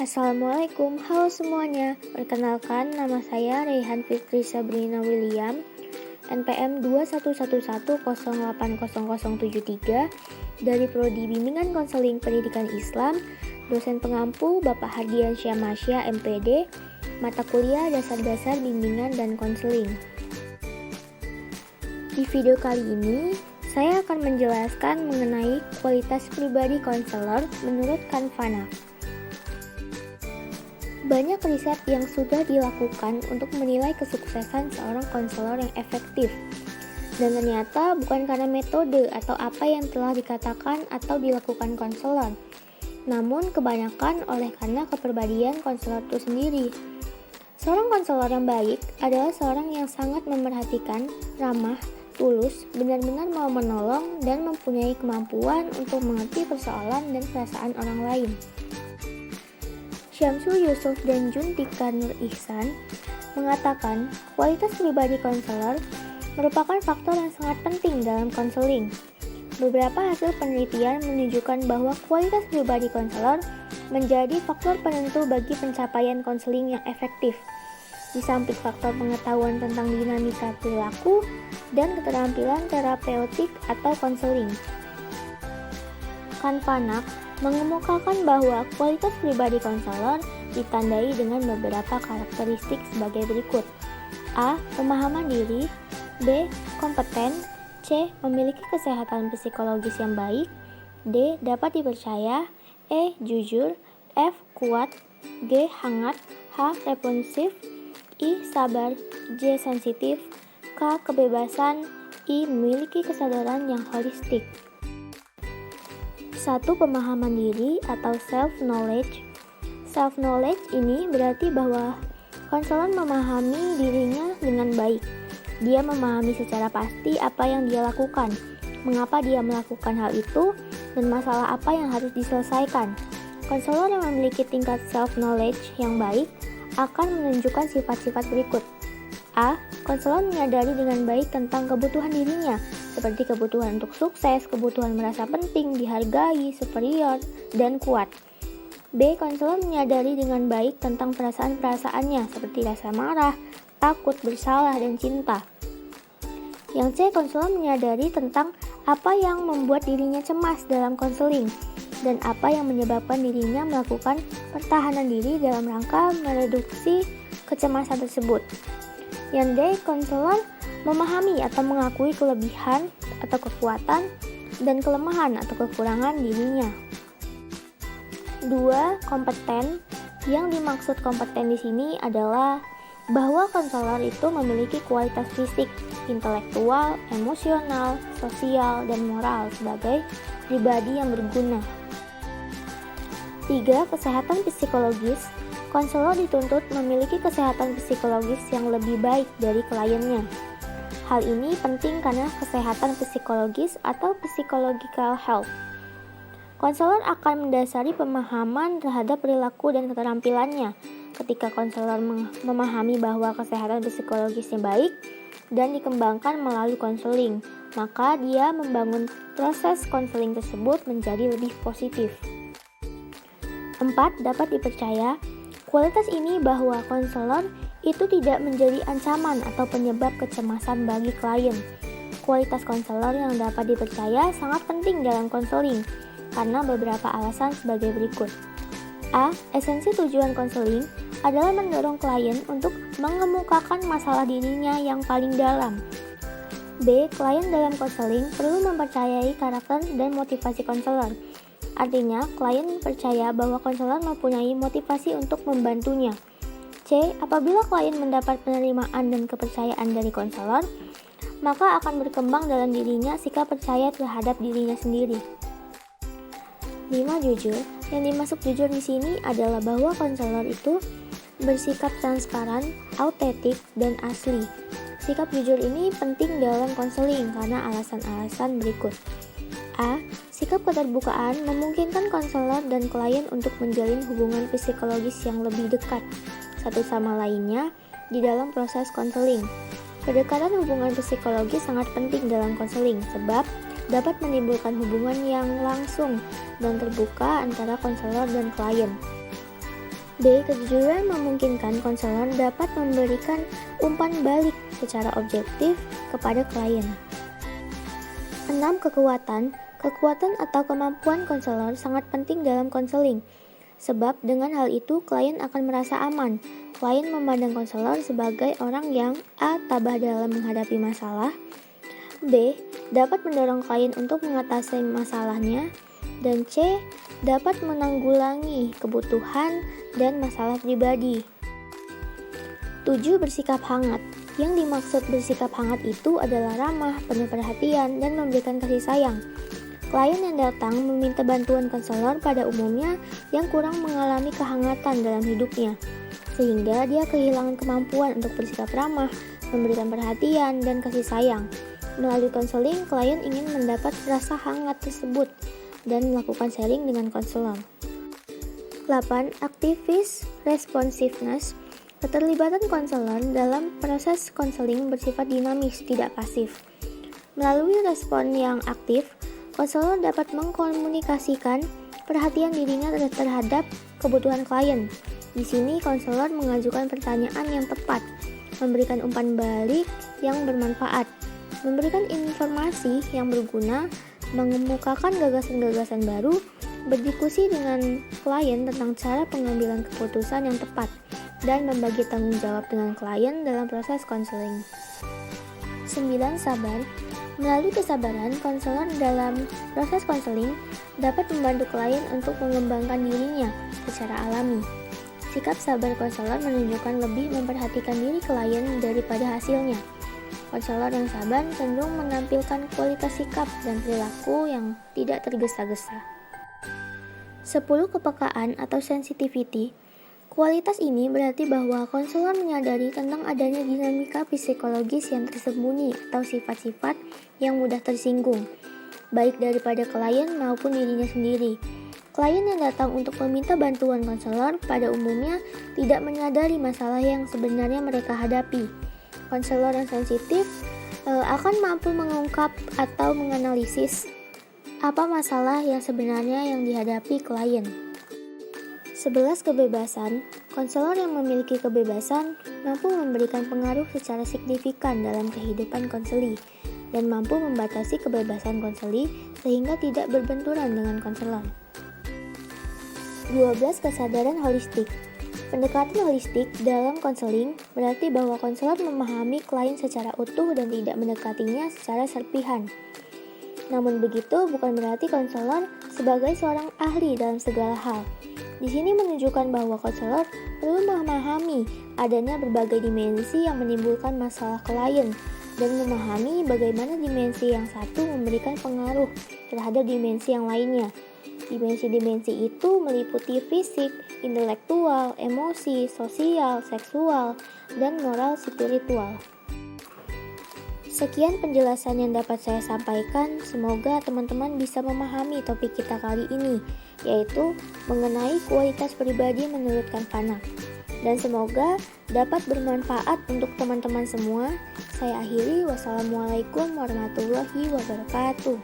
Assalamualaikum, halo semuanya. Perkenalkan, nama saya Reyhan Fitri Sabrina William, NPM 2111080073 dari Prodi Bimbingan Konseling Pendidikan Islam, dosen pengampu Bapak Hardian Syahmasya MPD, mata kuliah Dasar-Dasar Bimbingan dan Konseling. Di video kali ini, saya akan menjelaskan mengenai kualitas pribadi konselor menurut Kanvanaf. Banyak riset yang sudah dilakukan untuk menilai kesuksesan seorang konselor yang efektif. Dan ternyata bukan karena metode atau apa yang telah dikatakan atau dilakukan konselor, namun kebanyakan oleh karena kepribadian konselor itu sendiri. Seorang konselor yang baik adalah seorang yang sangat memperhatikan, ramah, tulus, benar-benar mau menolong, dan mempunyai kemampuan untuk mengerti persoalan dan perasaan orang lain. Syamsul Yusuf dan Juntika Nur Ihsan mengatakan kualitas pribadi konselor merupakan faktor yang sangat penting dalam konseling. Beberapa hasil penelitian menunjukkan bahwa kualitas pribadi konselor menjadi faktor penentu bagi pencapaian konseling yang efektif. Di samping faktor pengetahuan tentang dinamika perilaku dan keterampilan terapeutik atau konseling. Kanvanaf mengemukakan bahwa kualitas pribadi konselor ditandai dengan beberapa karakteristik sebagai berikut. A. Pemahaman diri. B. Kompeten. C. Memiliki kesehatan psikologis yang baik. D. Dapat dipercaya. E. Jujur. F. Kuat. G. Hangat. H. Responsif. I. Sabar. J. Sensitif. K. Kebebasan. I. Memiliki kesadaran yang holistik. 1. Pemahaman diri atau self-knowledge. Self-knowledge ini berarti bahwa konselor memahami dirinya dengan baik. Dia memahami secara pasti apa yang dia lakukan, mengapa dia melakukan hal itu, dan masalah apa yang harus diselesaikan. Konselor yang memiliki tingkat self-knowledge yang baik akan menunjukkan sifat-sifat berikut. A. Konselor menyadari dengan baik tentang kebutuhan dirinya, seperti kebutuhan untuk sukses, kebutuhan merasa penting, dihargai, superior, dan kuat. B. Konselor menyadari dengan baik tentang perasaan-perasaannya, seperti rasa marah, takut, bersalah, dan cinta. Yang C. Konselor menyadari tentang apa yang membuat dirinya cemas dalam konseling, dan apa yang menyebabkan dirinya melakukan pertahanan diri dalam rangka mereduksi kecemasan tersebut. Yang D. Konselor memahami atau mengakui kelebihan atau kekuatan dan kelemahan atau kekurangan dirinya. 2. Kompeten. Yang dimaksud kompeten di sini adalah bahwa konselor itu memiliki kualitas fisik, intelektual, emosional, sosial, dan moral sebagai pribadi yang berguna. 3. Kesehatan psikologis. Konselor dituntut memiliki kesehatan psikologis yang lebih baik dari kliennya. Hal ini penting karena kesehatan psikologis atau psychological health. Konselor akan mendasari pemahaman terhadap perilaku dan keterampilannya. Ketika konselor memahami bahwa kesehatan psikologisnya baik dan dikembangkan melalui konseling, maka dia membangun proses konseling tersebut menjadi lebih positif. 4. Dapat dipercaya. Kualitas ini bahwa konselor itu tidak menjadi ancaman atau penyebab kecemasan bagi klien. Kualitas konselor yang dapat dipercaya sangat penting dalam konseling karena beberapa alasan sebagai berikut. A. Esensi tujuan konseling adalah mendorong klien untuk mengemukakan masalah dirinya yang paling dalam. B. Klien dalam konseling perlu mempercayai karakter dan motivasi konselor. Artinya, klien percaya bahwa konselor mempunyai motivasi untuk membantunya. C. Apabila klien mendapat penerimaan dan kepercayaan dari konselor, maka akan berkembang dalam dirinya sikap percaya terhadap dirinya sendiri. 5. Jujur. Yang dimaksud jujur di sini adalah bahwa konselor itu bersikap transparan, autentik, dan asli. Sikap jujur ini penting dalam konseling karena alasan-alasan berikut. A. Sikap keterbukaan memungkinkan konselor dan klien untuk menjalin hubungan psikologis yang lebih dekat satu sama lainnya di dalam proses konseling. Kedekatan hubungan psikologis sangat penting dalam konseling sebab dapat menimbulkan hubungan yang langsung dan terbuka antara konselor dan klien. B. Kejujuran memungkinkan konselor dapat memberikan umpan balik secara objektif kepada klien. 6. Kekuatan. Kekuatan atau kemampuan konselor sangat penting dalam konseling. Sebab dengan hal itu klien akan merasa aman. Klien memandang konselor sebagai orang yang A. Tabah dalam menghadapi masalah, B. Dapat mendorong klien untuk mengatasi masalahnya, dan C. Dapat menanggulangi kebutuhan dan masalah pribadi. 7. Bersikap hangat. Yang dimaksud bersikap hangat itu adalah ramah, penuh perhatian, dan memberikan kasih sayang. Klien yang datang meminta bantuan konselor pada umumnya yang kurang mengalami kehangatan dalam hidupnya, sehingga dia kehilangan kemampuan untuk bersikap ramah, memberikan perhatian, dan kasih sayang. Melalui konseling, klien ingin mendapat rasa hangat tersebut dan melakukan sharing dengan konselor. 8. Activist responsiveness. Keterlibatan konselor dalam proses konseling bersifat dinamis, tidak pasif. Melalui respon yang aktif, konselor dapat mengkomunikasikan perhatian dirinya terhadap kebutuhan klien. Di sini konselor mengajukan pertanyaan yang tepat, memberikan umpan balik yang bermanfaat, memberikan informasi yang berguna, mengemukakan gagasan-gagasan baru, berdiskusi dengan klien tentang cara pengambilan keputusan yang tepat, dan membagi tanggung jawab dengan klien dalam proses konseling. 9. Sabar. Melalui kesabaran, konselor dalam proses konseling dapat membantu klien untuk mengembangkan dirinya secara alami. Sikap sabar konselor menunjukkan lebih memperhatikan diri klien daripada hasilnya. Konselor yang sabar cenderung menampilkan kualitas sikap dan perilaku yang tidak tergesa-gesa. 10. Kepekaan atau sensitivity. Kualitas ini berarti bahwa konselor menyadari tentang adanya dinamika psikologis yang tersembunyi atau sifat-sifat yang mudah tersinggung, baik daripada klien maupun dirinya sendiri. Klien yang datang untuk meminta bantuan konselor pada umumnya tidak menyadari masalah yang sebenarnya mereka hadapi. Konselor yang sensitif akan mampu mengungkap atau menganalisis apa masalah yang sebenarnya yang dihadapi klien. 11. Kebebasan. Konselor yang memiliki kebebasan mampu memberikan pengaruh secara signifikan dalam kehidupan konseli dan mampu membatasi kebebasan konseli sehingga tidak berbenturan dengan konselor. 12. Kesadaran holistik. Pendekatan holistik dalam konseling berarti bahwa konselor memahami klien secara utuh dan tidak mendekatinya secara serpihan. Namun begitu bukan berarti konselor sebagai seorang ahli dalam segala hal. Di sini menunjukkan bahwa konselor perlu memahami adanya berbagai dimensi yang menimbulkan masalah klien dan memahami bagaimana dimensi yang satu memberikan pengaruh terhadap dimensi yang lainnya. Dimensi-dimensi itu meliputi fisik, intelektual, emosi, sosial, seksual, dan moral spiritual. Sekian penjelasan yang dapat saya sampaikan. Semoga teman-teman bisa memahami topik kita kali ini, yaitu mengenai kualitas pribadi menurut Kanvana. Dan semoga dapat bermanfaat untuk teman-teman semua. Saya akhiri, wassalamualaikum warahmatullahi wabarakatuh.